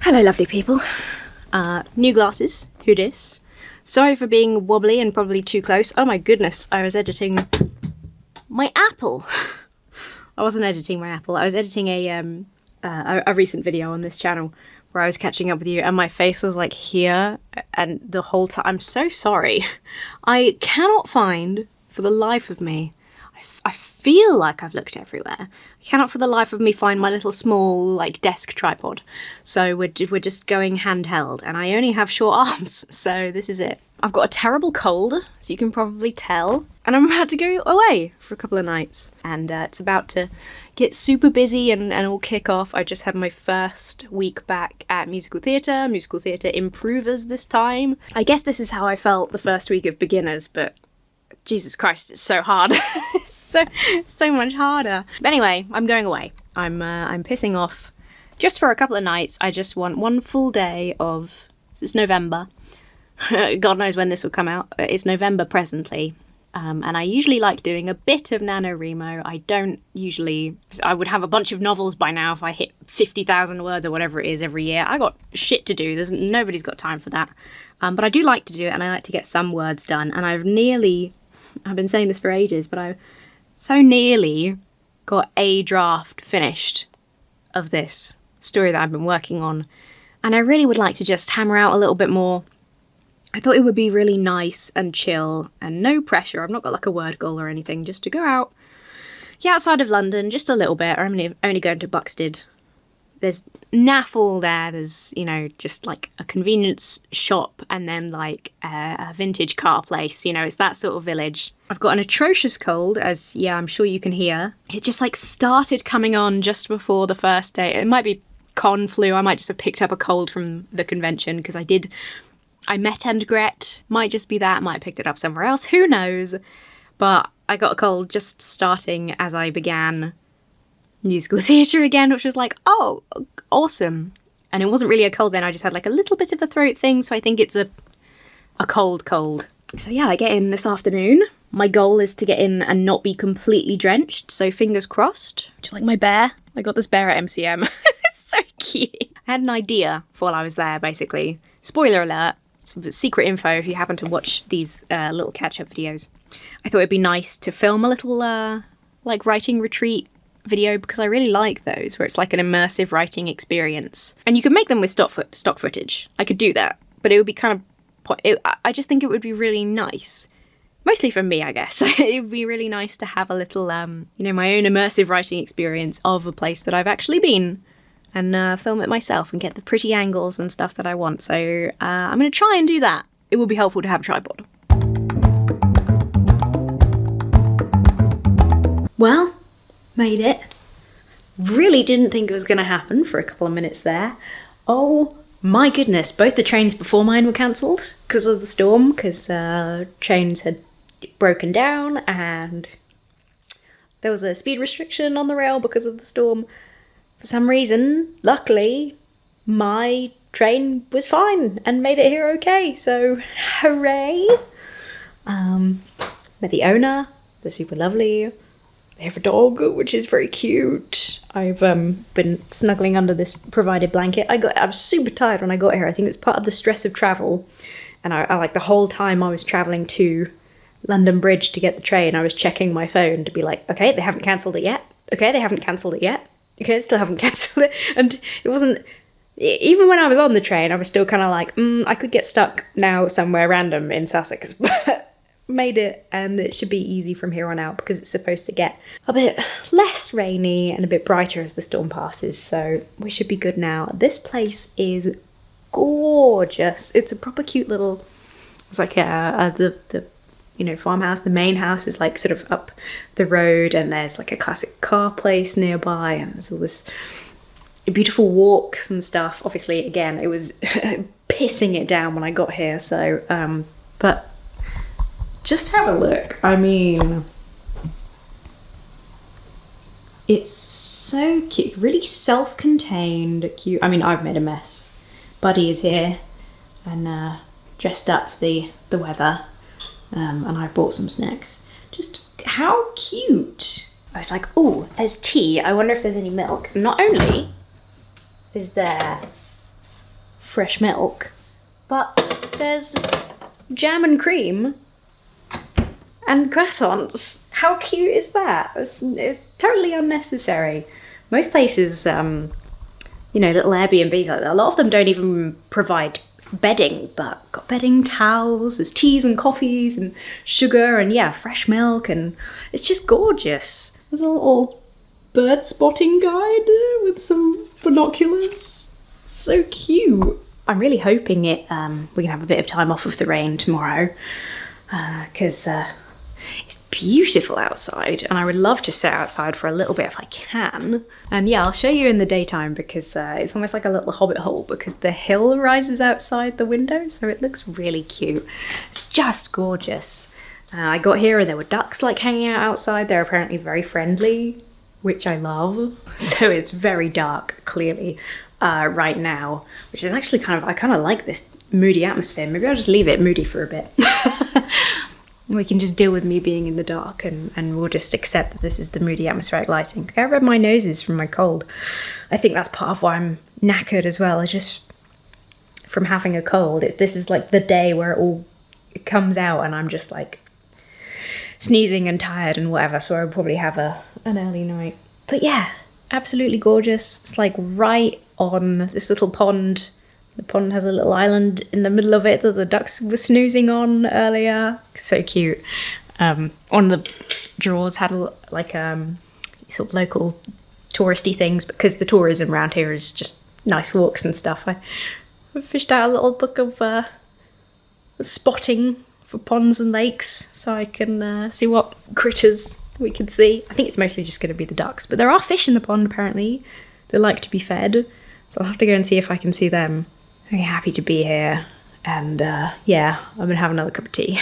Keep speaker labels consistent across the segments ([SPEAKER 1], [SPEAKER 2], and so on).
[SPEAKER 1] Hello lovely people. New glasses, who dis? Sorry for being wobbly and probably too close. Oh my goodness, I was editing my apple. I wasn't editing my apple, I was editing a recent video on this channel where I was catching up with you and my face was like here and the whole time. I'm so sorry. I cannot find for the life of me, I feel like I've looked everywhere. I cannot for the life of me find my little small like desk tripod. So we're just going handheld and I only have short arms, so this is it. I've got a terrible cold, as you can probably tell, and I'm about to go away for a couple of nights. And it's about to get super busy and all kick off. I just had my first week back at musical theatre improvers this time. I guess this is how I felt the first week of beginners, but Jesus Christ, it's so hard. It's so much harder. But anyway, I'm going away. I'm pissing off just for a couple of nights. I just want one full day of, it's November. God knows when this will come out. It's November presently. And I usually like doing a bit of NaNoWriMo. I would have a bunch of novels by now if I hit 50,000 words or whatever it is every year. I got shit to do. Nobody's got time for that. But I do like to do it and I like to get some words done. And I've been saying this for ages, but I so nearly got a draft finished of this story that I've been working on. And I really would like to just hammer out a little bit more. I thought it would be really nice and chill and no pressure. I've not got like a word goal or anything, just to go out, get outside of London just a little bit. I'm only going to Buxted. There's naff all there. There's, you know, just like a convenience shop and then like a vintage car place. You know, it's that sort of village. I've got an atrocious cold, as yeah, I'm sure you can hear. It just like started coming on just before the first day. It might be con flu. I might just have picked up a cold from the convention because I met and Gret. Might just be that. Might have picked it up somewhere else. Who knows? But I got a cold just starting as I began musical theatre again, which was like, oh, awesome. And it wasn't really a cold then, I just had like a little bit of a throat thing, so I think it's a cold. So yeah, I get in this afternoon. My goal is to get in and not be completely drenched, so fingers crossed. Do you like my bear? I got this bear at MCM. It's so cute. I had an idea while I was there, basically. Spoiler alert, it's secret info if you happen to watch these little catch-up videos. I thought it'd be nice to film a little like writing retreat video because I really like those where it's like an immersive writing experience and you can make them with stock footage. I could do that, but it would be kind of I just think it would be really nice, mostly for me I guess. It would be really nice to have a little you know, my own immersive writing experience of a place that I've actually been and film it myself and get the pretty angles and stuff that I want. So I'm gonna try and do that. It would be helpful to have a tripod. Well, made it. Really didn't think it was going to happen for a couple of minutes there. Oh my goodness, both the trains before mine were cancelled because of the storm, because trains had broken down and there was a speed restriction on the rail because of the storm. For some reason, luckily, my train was fine and made it here okay, so hooray! Met the owner, they're super lovely. They have a dog, which is very cute. I've been snuggling under this provided blanket. I was super tired when I got here. I think it's part of the stress of travel. And I like the whole time I was travelling to London Bridge to get the train, I was checking my phone to be like, okay, they haven't cancelled it yet. Okay, they haven't cancelled it yet. Okay, they still haven't cancelled it. And it wasn't, even when I was on the train, I was still kind of like, I could get stuck now somewhere random in Sussex. But made it, and it should be easy from here on out because it's supposed to get a bit less rainy and a bit brighter as the storm passes, so we should be good now. This place is gorgeous. It's a proper cute little, it's like the you know, farmhouse. The main house is like sort of up the road and there's like a classic car place nearby and there's all this beautiful walks and stuff. Obviously again it was pissing it down when I got here, so but just have a look. I mean, it's so cute, really self-contained, cute. I mean, I've made a mess. Buddy is here and dressed up for the weather, and I bought some snacks. Just how cute. I was like, oh, there's tea. I wonder if there's any milk. Not only is there fresh milk, but there's jam and cream and croissants. How cute is that? It's totally unnecessary. Most places, you know, little Airbnbs like that, a lot of them don't even provide bedding, but got bedding, towels, there's teas and coffees and sugar and yeah, fresh milk, and it's just gorgeous. There's a little bird spotting guide with some binoculars. So cute. I'm really hoping we can have a bit of time off of the rain tomorrow, because it's beautiful outside and I would love to sit outside for a little bit if I can. And yeah, I'll show you in the daytime, because it's almost like a little hobbit hole, because the hill rises outside the window, so it looks really cute. It's just gorgeous. I got here and there were ducks like hanging out outside. They're apparently very friendly, which I love. So it's very dark, clearly, right now, which is actually I kind of like this moody atmosphere. Maybe I'll just leave it moody for a bit. We can just deal with me being in the dark, and we'll just accept that this is the moody atmospheric lighting. I read my noses from my cold. I think that's part of why I'm knackered as well. Just from having a cold. This is like the day where it comes out and I'm just like sneezing and tired and whatever, so I'll probably have an early night. But yeah, absolutely gorgeous. It's like right on this little pond. The pond has a little island in the middle of it that the ducks were snoozing on earlier. So cute. On the drawers had like sort of local touristy things, because the tourism around here is just nice walks and stuff. I fished out a little book of spotting for ponds and lakes, so I can see what critters we can see. I think it's mostly just going to be the ducks, but there are fish in the pond apparently. They like to be fed, so I'll have to go and see if I can see them. Very happy to be here, and yeah, I'm gonna have another cup of tea.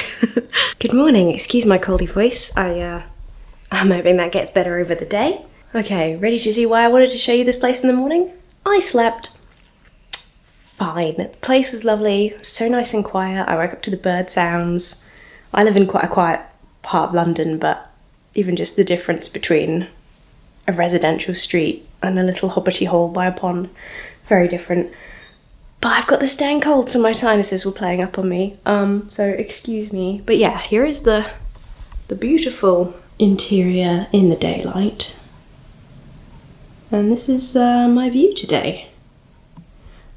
[SPEAKER 1] Good morning, excuse my coldy voice. I'm hoping that gets better over the day. Okay, ready to see why I wanted to show you this place in the morning? I slept fine. The place was lovely, so nice and quiet. I woke up to the bird sounds. I live in quite a quiet part of London, but even just the difference between a residential street and a little hobbity hole by a pond, very different. But I've got this dang cold, so my sinuses were playing up on me, so excuse me. But yeah, here is the beautiful interior in the daylight. And this is my view today.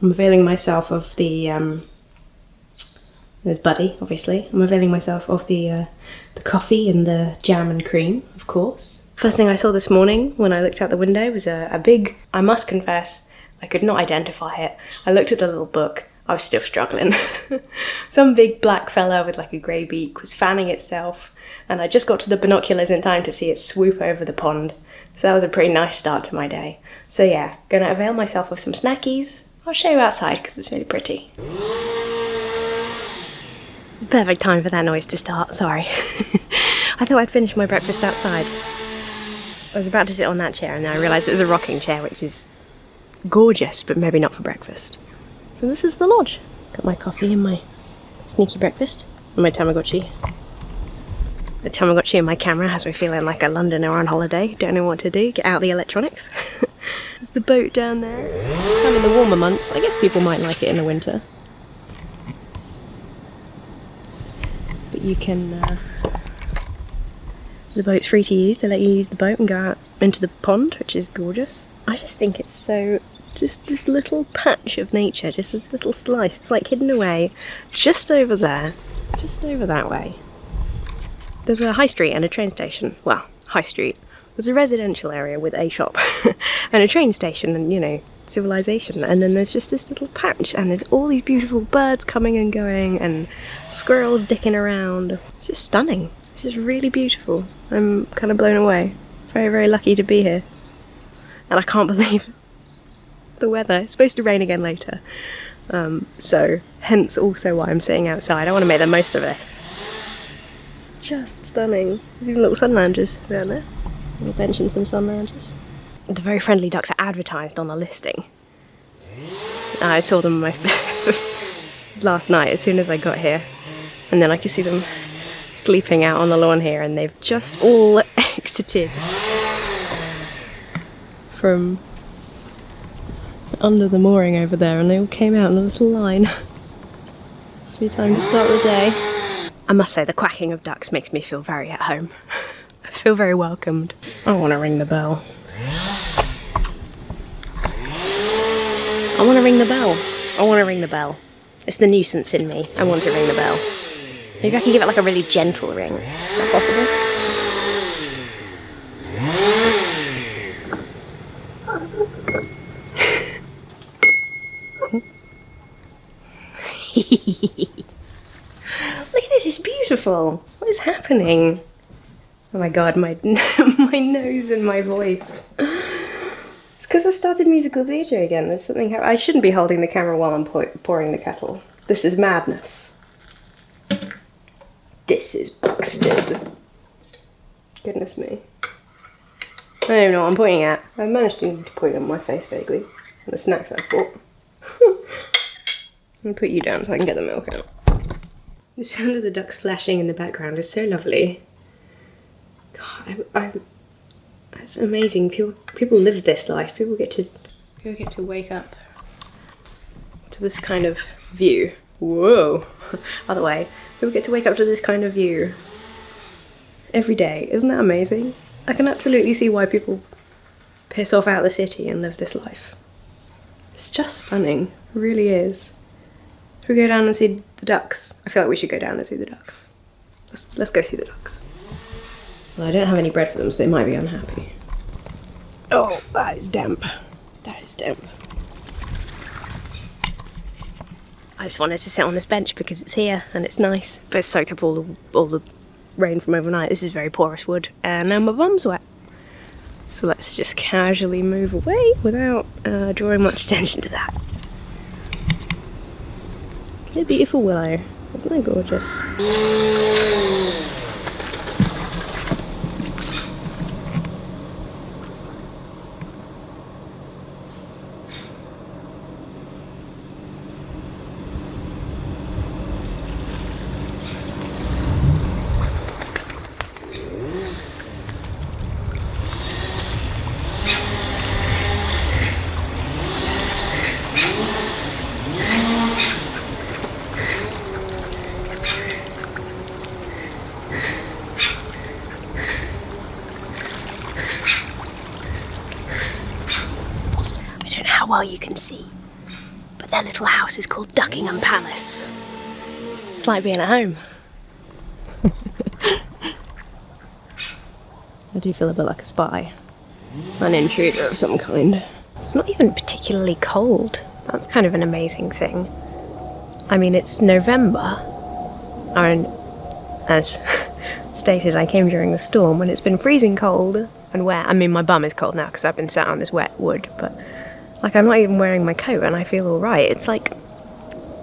[SPEAKER 1] I'm availing myself of the, there's Buddy, obviously. I'm availing myself of the coffee and the jam and cream, of course. First thing I saw this morning when I looked out the window was a big, I must confess, I could not identify it. I looked at the little book, I was still struggling. Some big black fella with like a grey beak was fanning itself, and I just got to the binoculars in time to see it swoop over the pond. So that was a pretty nice start to my day. So yeah, gonna avail myself of some snackies. I'll show you outside because it's really pretty. Perfect time for that noise to start, sorry. I thought I'd finish my breakfast outside. I was about to sit on that chair and then I realised it was a rocking chair, which is gorgeous, but maybe not for breakfast. So this is the lodge. Got my coffee and my sneaky breakfast, and my Tamagotchi. The Tamagotchi and my camera has me feeling like a Londoner on holiday. Don't know what to do, get out the electronics. There's the boat down there. Kind of in the warmer months. I guess people might like it in the winter. But you can, the boat's free to use. They let you use the boat and go out into the pond, which is gorgeous. I just think it's so, just this little patch of nature, just this little slice. It's like hidden away just over there, just over that way. There's a high street and a train station. Well, high street. There's a residential area with a shop and a train station and, you know, civilization. And then there's just this little patch and there's all these beautiful birds coming and going and squirrels dicking around. It's just stunning. It's just really beautiful. I'm kind of blown away. Very, very lucky to be here. And I can't believe the weather. It's supposed to rain again later. So hence also why I'm sitting outside. I want to make the most of this. It's just stunning. There's even little sun loungers down there. We'll mention some sun lounges. The very friendly ducks are advertised on the listing. I saw them last night as soon as I got here. And then I could see them sleeping out on the lawn here, and they've just all exited from under the mooring over there and they all came out in a little line. Must be time to start the day. I must say the quacking of ducks makes me feel very at home. I feel very welcomed. I want to ring the bell. I want to ring the bell. I want to ring the bell. It's the nuisance in me. I want to ring the bell. Maybe I can give it like a really gentle ring. Is that possible? Look at this, it's beautiful. What is happening? Oh my god, my my nose and my voice. It's because I've started musical theatre again. There's something I shouldn't be holding the camera while I'm pouring the kettle. This is madness. This is Buxted. Goodness me. I don't even know what I'm pointing at. I managed to point at my face vaguely. And the snacks I've bought. I'm gonna put you down so I can get the milk out. The sound of the ducks splashing in the background is so lovely. God, it's amazing. People live this life. People get to wake up to this kind of view. Whoa. Other way. People get to wake up to this kind of view every day. Isn't that amazing? I can absolutely see why people piss off out of the city and live this life. It's just stunning. It really is. Should we go down and see the ducks? I feel like we should go down and see the ducks. Let's go see the ducks. Well, I don't have any bread for them, so they might be unhappy. Oh, that is damp. That is damp. I just wanted to sit on this bench because it's here and it's nice, but it's soaked up all the rain from overnight. This is very porous wood, and now my bum's wet. So let's just casually move away without drawing much attention to that. It's a beautiful willow. Isn't it gorgeous? Well, you can see, but their little house is called Duckingham Palace. It's like being at home. I do feel a bit like a spy, an intruder of some kind. It's not even particularly cold. That's kind of an amazing thing. I mean, it's November, and as stated, I came during the storm when it's been freezing cold and wet. I mean, my bum is cold now because I've been sat on this wet wood, but like, I'm not even wearing my coat and I feel alright. It's like,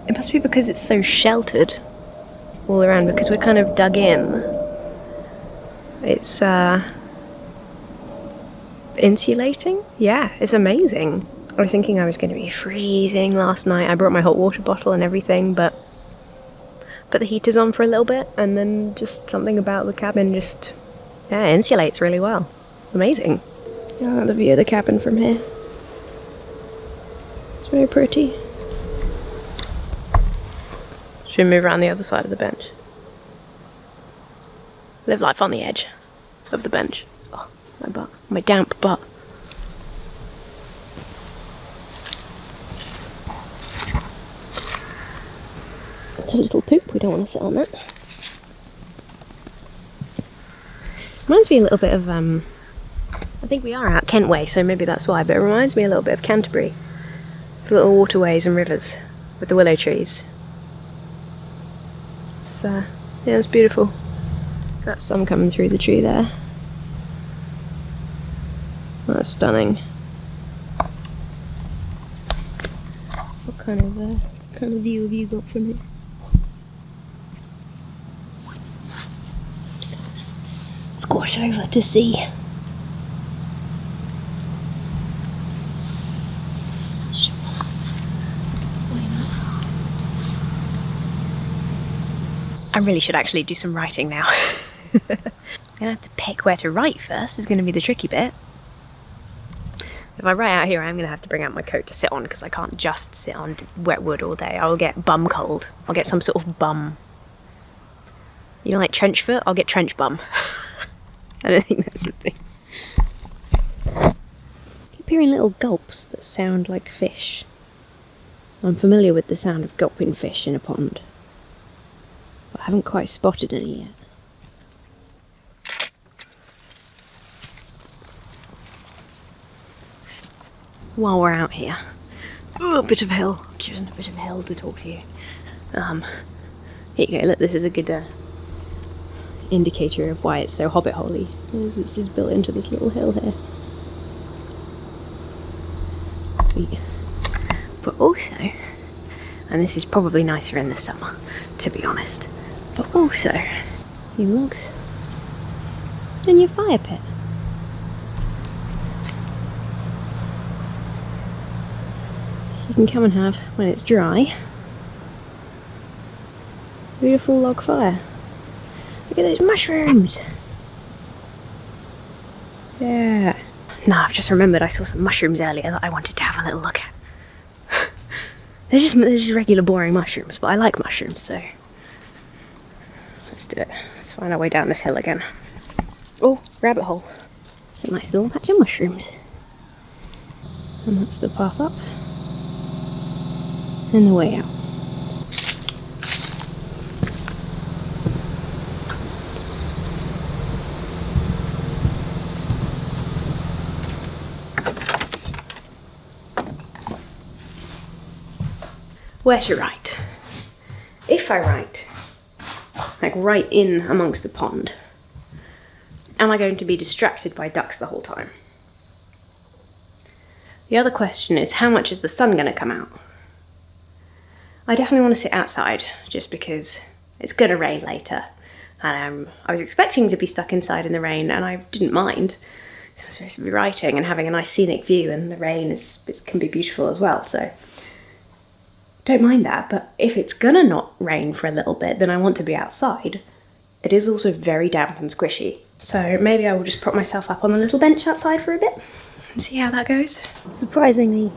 [SPEAKER 1] it must be because it's so sheltered all around, because we're kind of dug in. It's, insulating? Yeah, it's amazing. I was thinking I was going to be freezing last night. I brought my hot water bottle and everything, but the heater's on for a little bit, and then just something about the cabin just, yeah, insulates really well. Amazing. Yeah, I like the view of the cabin from here. Very pretty. Should we move around the other side of the bench? Live life on the edge of the bench. Oh, my butt. My damp butt. It's a little poop, we don't want to sit on that. Reminds me a little bit of, I think we are out Kent way, so maybe that's why, but it reminds me a little bit of Canterbury. The little waterways and rivers with the willow trees. So, yeah, it's beautiful. That's sun coming through the tree there. That's stunning. What kind of view have you got from here? Squash over to see. I really should actually do some writing now. I'm gonna have to pick where to write first, is gonna be the tricky bit. If I write out here, I'm going to have to bring out my coat to sit on because I can't just sit on wet wood all day. I'll get bum cold. I'll get some sort of bum. You know, like trench foot? I'll get trench bum. I don't think that's the thing. I keep hearing little gulps that sound like fish. I'm familiar with the sound of gulping fish in a pond, but I haven't quite spotted any yet. While we're out here, ooh, a bit of a hill. Choosing a bit of a hill to talk to you. Here you go. Look, this is a good indicator of why it's so hobbit holy. It's just built into this little hill here. Sweet. But also, and this is probably nicer in the summer, to be honest. But also, you logs in your fire pit. You can come and have, when it's dry, beautiful log fire. Look at those mushrooms! Yeah. No, I've just remembered I saw some mushrooms earlier that I wanted to have a little look at. they're just regular boring mushrooms, but I like mushrooms, so let's do it. Let's find our way down this hill again. Oh, rabbit hole. It's a nice little patch of mushrooms. And that's the path up. And the way out. Where to write? If I write, like right in amongst the pond, am I going to be distracted by ducks the whole time? The other question is, how much is the sun going to come out? I definitely want to sit outside, just because it's going to rain later. And I was expecting to be stuck inside in the rain, and I didn't mind. So I'm supposed to be writing and having a nice scenic view, and the rain can be beautiful as well, so don't mind that. But if it's going to not rain for a little bit, then I want to be outside. It is also very damp and squishy, so maybe I will just prop myself up on the little bench outside for a bit and see how that goes. Surprisingly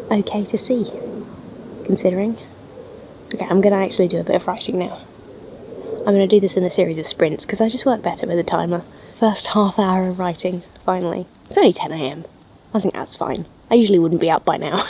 [SPEAKER 1] okay to see, considering. Okay, I'm going to actually do a bit of writing now. I'm going to do this in a series of sprints because I just work better with a timer. First half hour of writing, finally. It's only 10 AM. I think that's fine. I usually wouldn't be up by now.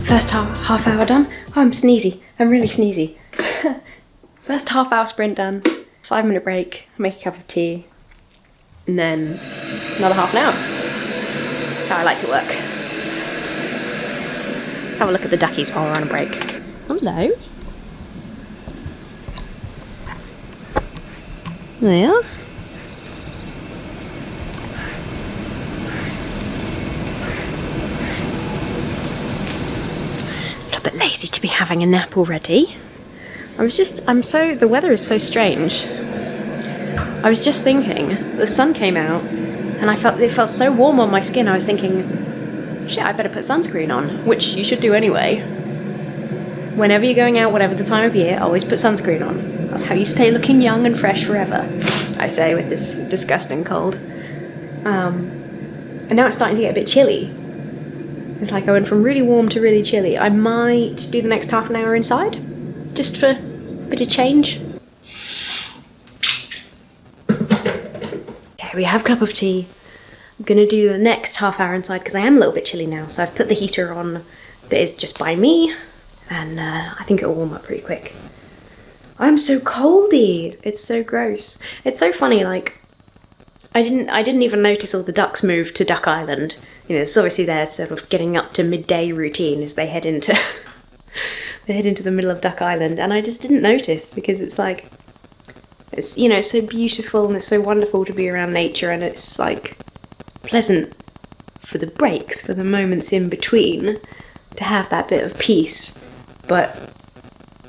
[SPEAKER 1] First half hour done. Oh, I'm sneezy. I'm really sneezy. First half hour sprint done. 5-minute break. Make a cup of tea. And then another half an hour. That's how I like to work. Let's have a look at the duckies while we're on a break. Hello. There they are. Bit lazy to be having a nap already. The weather is so strange. I was just thinking, the sun came out and it felt so warm on my skin. I was thinking, shit, I better put sunscreen on, which you should do anyway. Whenever you're going out, whatever the time of year, always put sunscreen on. That's how you stay looking young and fresh forever, I say with this disgusting cold. And now it's starting to get a bit chilly. It's like I went from really warm to really chilly. I might do the next half an hour inside, just for a bit of change. Okay, we have a cup of tea. I'm gonna do the next half hour inside because I am a little bit chilly now. So I've put the heater on that is just by me, and I think it'll warm up pretty quick. I'm so coldy. It's so gross. It's so funny, like, I didn't even notice all the ducks moved to Duck Island. You know, it's obviously their sort of getting up to midday routine as they head into the middle of Duck Island, and I just didn't notice because it's like, it's, you know, it's so beautiful and it's so wonderful to be around nature, and it's like pleasant for the breaks, for the moments in between, to have that bit of peace. But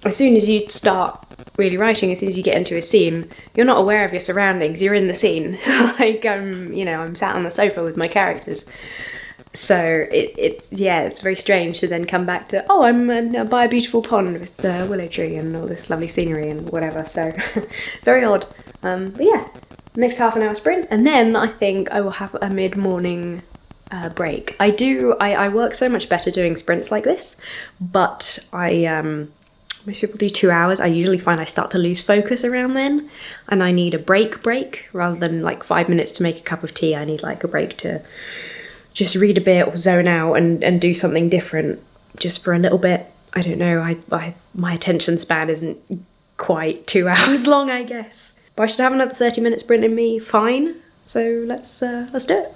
[SPEAKER 1] as soon as you start really writing, as soon as you get into a scene, you're not aware of your surroundings, you're in the scene. Like, I'm sat on the sofa with my characters. So it's very strange to then come back to, I'm by a beautiful pond with the willow tree and all this lovely scenery and whatever. So very odd. But yeah, next half an hour sprint, and then I think I will have a mid-morning break. I work so much better doing sprints like this, but most people do 2 hours. I usually find I start to lose focus around then, and I need a break rather than like 5 minutes to make a cup of tea. I need like a break to just read a bit or zone out and do something different just for a little bit. I don't know, my attention span isn't quite 2 hours long, I guess. But I should have another 30-minute sprint in me, fine. So let's do it.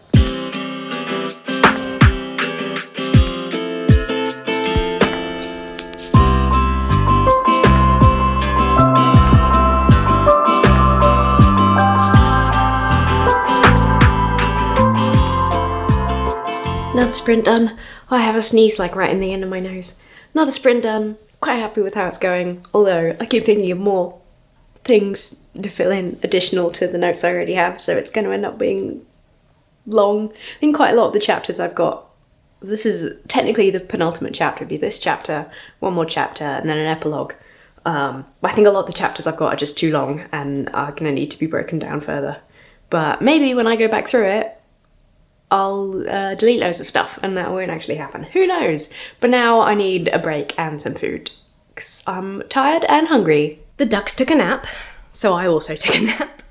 [SPEAKER 1] Another sprint done. I have a sneeze like right in the end of my nose. Another sprint done. Quite happy with how it's going, although I keep thinking of more things to fill in additional to the notes I already have, so it's going to end up being long. I think quite a lot of the chapters I've got, this is technically the penultimate chapter, it'd be this chapter, one more chapter, and then an epilogue. I think a lot of the chapters I've got are just too long and are going to need to be broken down further. But maybe when I go back through it, I'll delete loads of stuff and that won't actually happen. Who knows? But now I need a break and some food, because I'm tired and hungry. The ducks took a nap, so I also took a nap.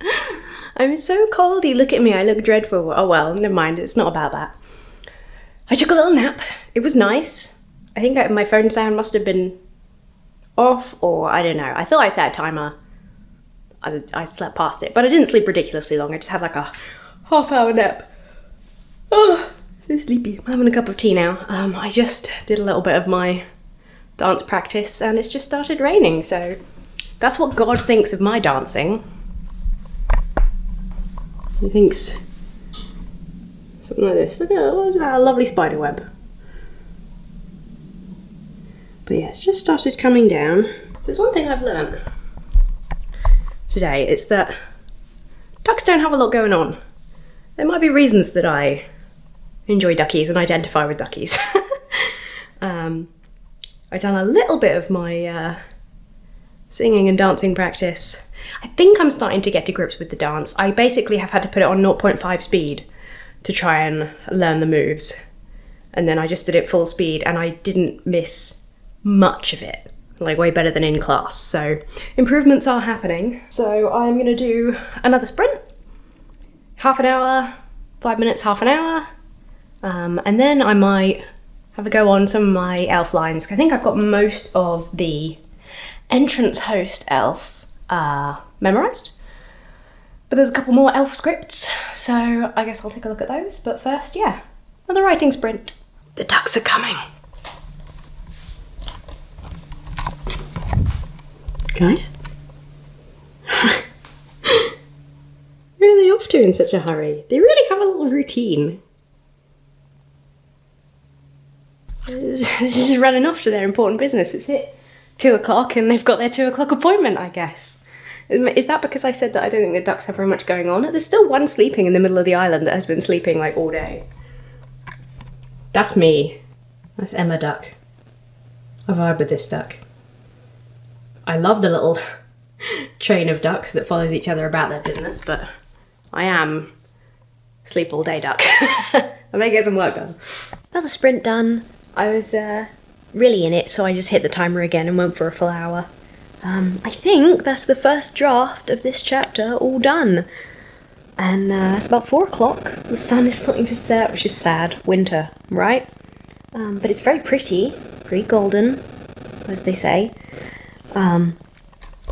[SPEAKER 1] I'm so coldy, look at me, I look dreadful. Oh well, never mind, it's not about that. I took a little nap, it was nice. I think my phone sound must have been off, or I don't know. I thought I set a timer. I slept past it, but I didn't sleep ridiculously long. I just had like a half-hour nap. Oh, so sleepy. I'm having a cup of tea now. I just did a little bit of my dance practice and it's just started raining, so that's what God thinks of my dancing. He thinks something like this. Look at that, what is that? A lovely spider web. But yeah, it's just started coming down. There's one thing I've learned today, it's that ducks don't have a lot going on. There might be reasons that I enjoy duckies and identify with duckies. I've done a little bit of my singing and dancing practice. I think I'm starting to get to grips with the dance. I basically have had to put it on 0.5 speed to try and learn the moves. And then I just did it full speed and I didn't miss much of it. Like way better than in class. So improvements are happening. So I'm gonna do another sprint. Half an hour, 5 minutes, half an hour. And then I might have a go on some of my elf lines. I think I've got most of the entrance host elf memorised. But there's a couple more elf scripts, so I guess I'll take a look at those. But first, yeah, another writing sprint. The ducks are coming. Guys? Where are they off to in such a hurry? They really have a little routine. They're just running off to their important business. It's it. 2 o'clock and they've got their 2 o'clock appointment, I guess. Is that because I said that I don't think the ducks have very much going on? There's still one sleeping in the middle of the island that has been sleeping like all day. That's me. That's Emma Duck. I vibe with this duck. I love the little train of ducks that follows each other about their business, but I am sleep all day duck. I may get some work done. Another sprint done. I was really in it, so I just hit the timer again and went for a full hour. I think that's the first draft of this chapter all done. And it's about 4 o'clock. The sun is starting to set, which is sad. Winter, right? But it's very pretty golden, as they say.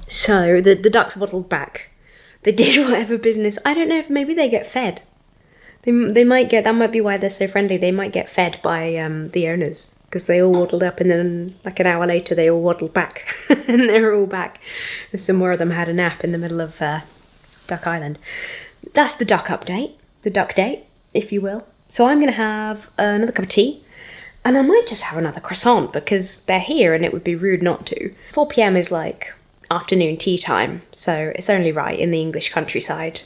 [SPEAKER 1] So the ducks waddled back. They did whatever business. I don't know if maybe they get fed. They might get, that might be why they're so friendly. They might get fed by the owners, because they all waddled up and then like an hour later they all waddled back and they're all back. And some more of them had a nap in the middle of Duck Island. That's the duck update, the duck date, if you will. So I'm going to have another cup of tea and I might just have another croissant because they're here and it would be rude not to. 4 p.m. is like afternoon tea time, so it's only right in the English countryside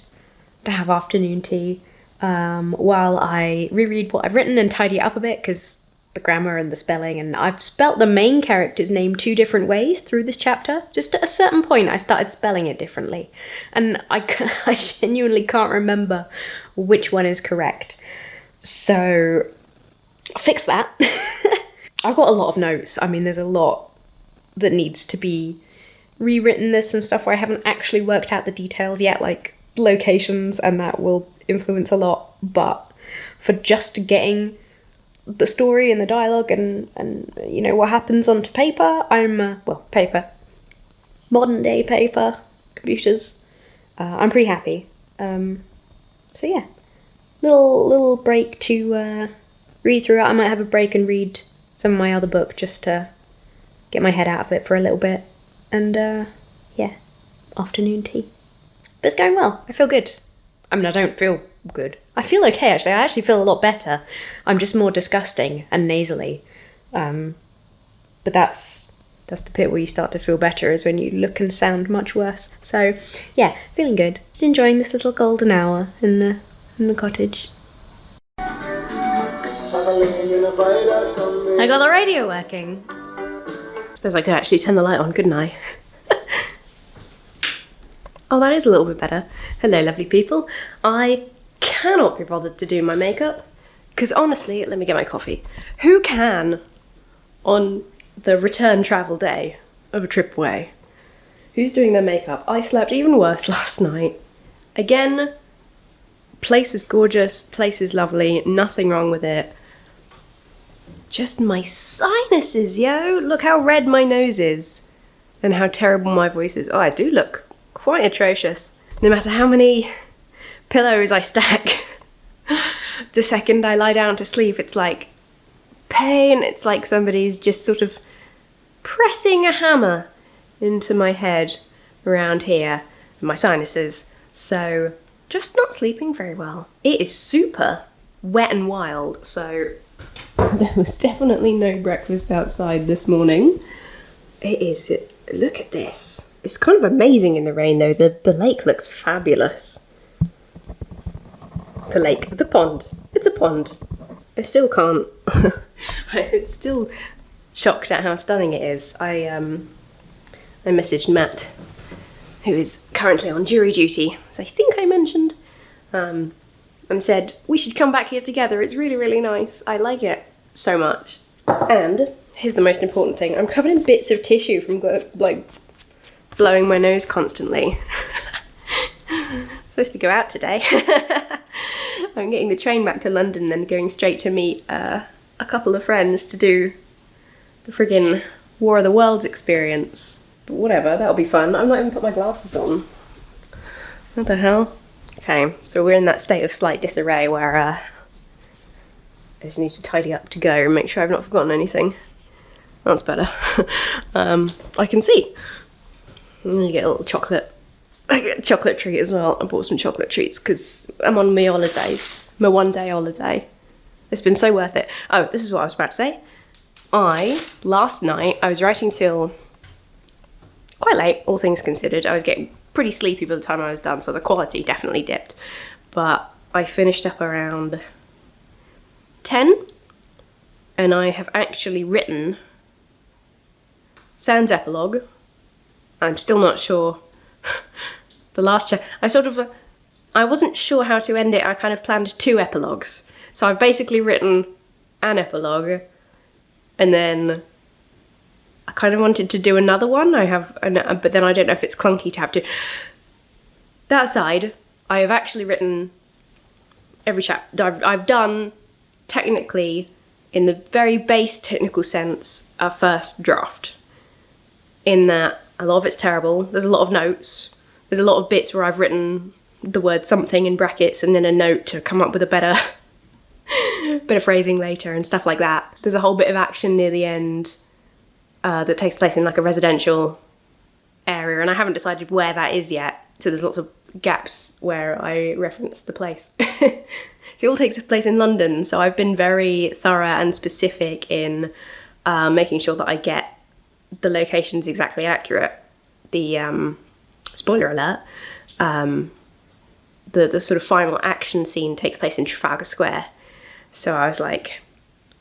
[SPEAKER 1] to have afternoon tea while I reread what I've written and tidy it up a bit, because the grammar and the spelling, and I've spelt the main character's name 2 different ways through this chapter. Just at a certain point I started spelling it differently, and I genuinely can't remember which one is correct, so I'll fix that. I've got a lot of notes. I mean, there's a lot that needs to be rewritten. There's some stuff where I haven't actually worked out the details yet, like locations, and that will influence a lot, but for just getting the story and the dialogue and you know, what happens onto paper, I'm paper, modern day paper, computers, I'm pretty happy. So yeah, little break to read through it. I might have a break and read some of my other book just to get my head out of it for a little bit, and yeah, afternoon tea. But it's going well. I feel good. I mean, I don't feel good. I feel okay, actually. I actually feel a lot better. I'm just more disgusting and nasally. But that's the bit where you start to feel better, is when you look and sound much worse. So, yeah, feeling good. Just enjoying this little golden hour in the cottage. I got the radio working. I suppose I could actually turn the light on, couldn't I? Oh, that is a little bit better. Hello, lovely people. I cannot be bothered to do my makeup, because honestly, let me get my coffee. Who can, on the return travel day of a trip away, who's doing their makeup? I slept even worse last night. Again, place is gorgeous, place is lovely, nothing wrong with it. Just my sinuses, yo! Look how red my nose is, and how terrible my voice is. Oh, I do look quite atrocious. No matter how many pillows I stack, the second I lie down to sleep, it's like pain. It's like somebody's just sort of pressing a hammer into my head around here, and my sinuses. So, just not sleeping very well. It is super wet and wild, so there was definitely no breakfast outside this morning. Look at this. It's kind of amazing in the rain, though. The lake looks fabulous. The pond. It's a pond. I still can't. I'm still shocked at how stunning it is. I messaged Matt, who is currently on jury duty, as I think I mentioned, and said, we should come back here together. It's really, really nice. I like it so much. And here's the most important thing. I'm covered in bits of tissue from blowing my nose constantly. Supposed to go out today. I'm getting the train back to London, then going straight to meet a couple of friends to do the friggin' War of the Worlds experience. But whatever, that'll be fun. I've not even put my glasses on. What the hell? Okay, so we're in that state of slight disarray where I just need to tidy up to go and make sure I've not forgotten anything. That's better. I can see. I'm gonna get a little chocolate. I get a chocolate treat as well. I bought some chocolate treats because I'm on my holidays. My one-day holiday. It's been so worth it. Oh, this is what I was about to say. Last night, I was writing till quite late, all things considered. I was getting pretty sleepy by the time I was done, so the quality definitely dipped. But I finished up around 10, and I have actually written Sans epilogue. I'm still not sure. The last I wasn't sure how to end it. I kind of planned 2 epilogues. So I've basically written an epilogue, and then I kind of wanted to do another one. But then I don't know if it's clunky to have to. That aside, I have actually written every chapter. I've done, technically, in the very base technical sense, a first draft. In that a lot of it's terrible. There's a lot of notes. There's a lot of bits where I've written the word something in brackets and then a note to come up with a better bit of phrasing later and stuff like that. There's a whole bit of action near the end that takes place in like a residential area, and I haven't decided where that is yet. So there's lots of gaps where I reference the place. So it all takes place in London. So I've been very thorough and specific in making sure that I get the locations exactly accurate,
[SPEAKER 2] the spoiler alert, the sort of final action scene takes place in Trafalgar Square. So I was like,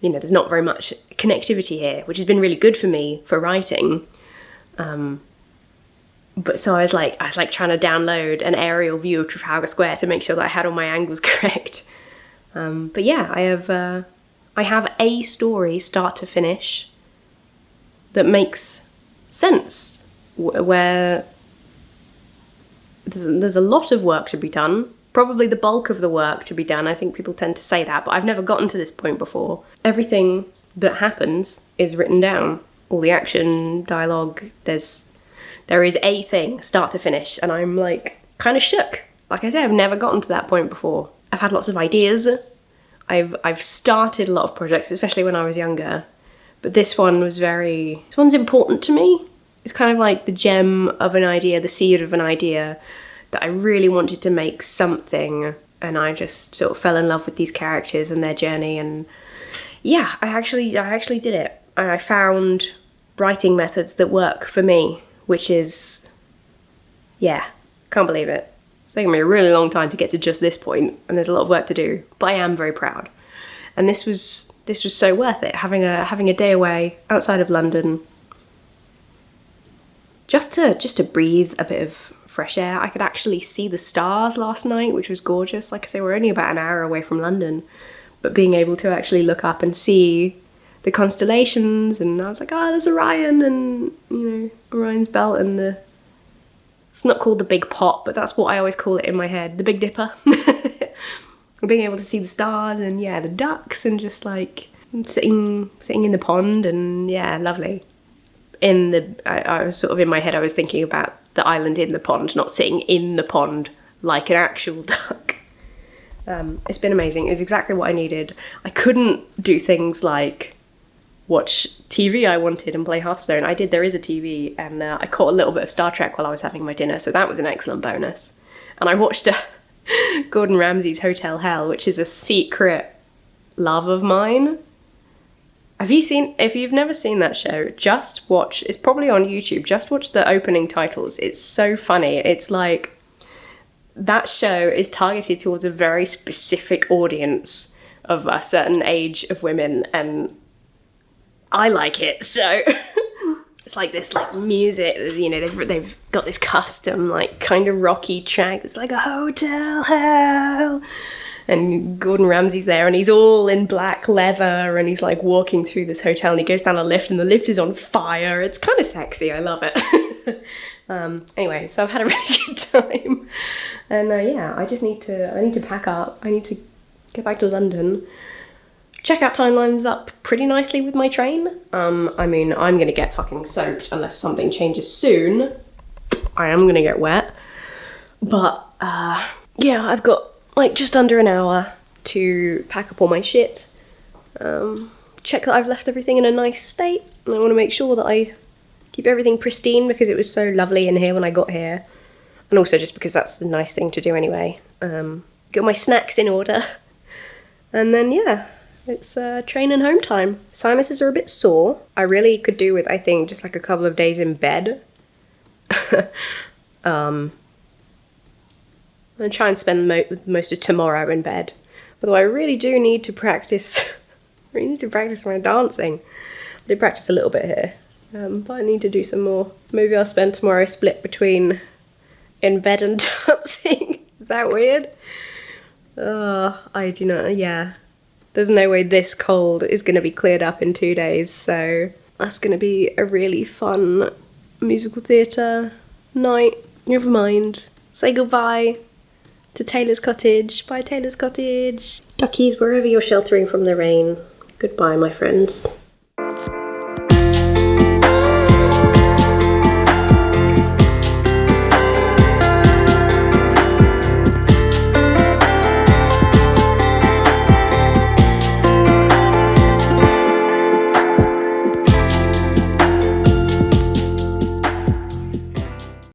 [SPEAKER 2] you know, there's not very much connectivity here, which has been really good for me for writing. But so I was like trying to download an aerial view of Trafalgar Square to make sure that I had all my angles correct. But yeah, I have a story start to finish that makes sense, where there's a lot of work to be done, probably the bulk of the work to be done. I think people tend to say that, but I've never gotten to this point before. Everything that happens is written down. All the action, dialogue, there is a thing, start to finish, and I'm like kind of shook. Like I said, I've never gotten to that point before. I've had lots of ideas. I've started a lot of projects, especially when I was younger, but this one's important to me. It's kind of like the gem of an idea, the seed of an idea that I really wanted to make something, and I just sort of fell in love with these characters and their journey, and yeah, I actually did it. I found writing methods that work for me, which is, yeah, can't believe it. It's taken me a really long time to get to just this point, and there's a lot of work to do, but I am very proud. And this was so worth it, having a day away outside of London, just to breathe a bit of fresh air. I could actually see the stars last night, which was gorgeous. Like I say, we're only about an hour away from London, but being able to actually look up and see the constellations, and I was like, oh, there's Orion, and you know, Orion's belt, and it's not called the Big Pot, but that's what I always call it in my head, the Big Dipper. Being able to see the stars, and yeah, the ducks, and just like sitting in the pond, and yeah, lovely. I was sort of in my head, I was thinking about the island in the pond, not sitting in the pond like an actual duck. It's been amazing. It was exactly what I needed. I couldn't do things like watch TV I wanted and play Hearthstone. I did, there is a TV, and I caught a little bit of Star Trek while I was having my dinner, so that was an excellent bonus. And I watched Gordon Ramsay's Hotel Hell, which is a secret love of mine. If you've never seen that show, just watch, it's probably on YouTube, just watch the opening titles. It's so funny. It's like, that show is targeted towards a very specific audience of a certain age of women, and I like it. So it's like this like music, you know, they've got this custom like kind of rocky track. It's like a hotel hell, and Gordon Ramsay's there, and he's all in black leather, and he's like walking through this hotel, and he goes down a lift, and the lift is on fire. It's kind of sexy. I love it. Anyway, so I've had a really good time, and yeah, I need to pack up. I need to get back to London. Checkout timeline's up pretty nicely with my train. I mean, I'm gonna get fucking soaked unless something changes soon. I am gonna get wet, but yeah, I've got like just under an hour to pack up all my shit, check that I've left everything in a nice state, and I want to make sure that I keep everything pristine because it was so lovely in here when I got here, and also just because that's the nice thing to do anyway. Get my snacks in order, and then yeah, it's train and home time. Sinuses are a bit sore. I really could do with, I think, just like a couple of days in bed. I'm going to try and spend most of tomorrow in bed. Although I really do need to practice. My dancing. I did practice a little bit here, but I need to do some more. Maybe I'll spend tomorrow split between in bed and dancing. Is that weird? I do not. Yeah, there's no way this cold is going to be cleared up in 2 days. So that's going to be a really fun musical theatre night. Never mind. Say goodbye to Taylor's Cottage. Bye, Taylor's Cottage. Duckies, wherever you're sheltering from the rain, goodbye, my friends.